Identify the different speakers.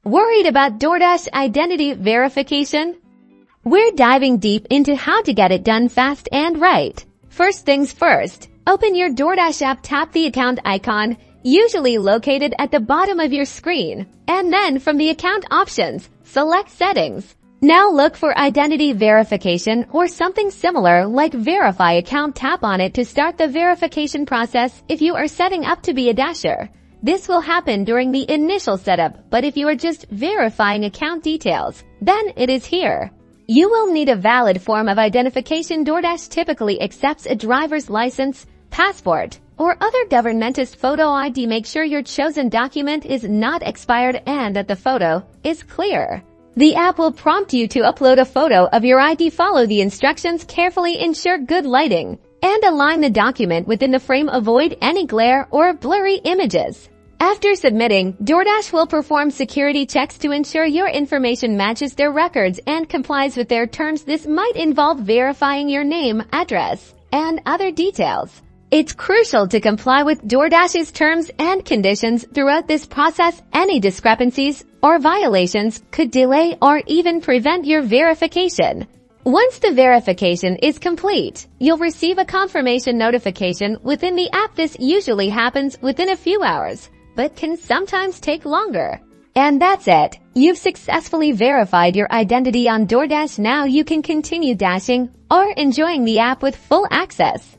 Speaker 1: Worried about DoorDash identity verification? We're diving deep into how to get it done fast and right. First things first, open your DoorDash app, tap the account icon, usually located at the bottom of your screen, and then from the account options, select settings. Now look for identity verification or something similar like verify account. Tap on it to start the verification process if you are setting up to be a Dasher. This will happen during the initial setup, but if you are just verifying account details, then it is here. You will need a valid form of identification. DoorDash typically accepts a driver's license, passport, or other government's photo ID. Make sure your chosen document is not expired and that the photo is clear. The app will prompt you to upload a photo of your ID. Follow the instructions carefully, ensure good lighting, and align the document within the frame. Avoid any glare or blurry images. After submitting, DoorDash will perform security checks to ensure your information matches their records and complies with their terms. This might involve verifying your name, address, and other details. It's crucial to comply with DoorDash's terms and conditions throughout this process. Any discrepancies or violations could delay or even prevent your verification. Once the verification is complete, you'll receive a confirmation notification within the app. This usually happens within a few hours, but can sometimes take longer. And that's it. You've successfully verified your identity on DoorDash. Now you can continue dashing or enjoying the app with full access.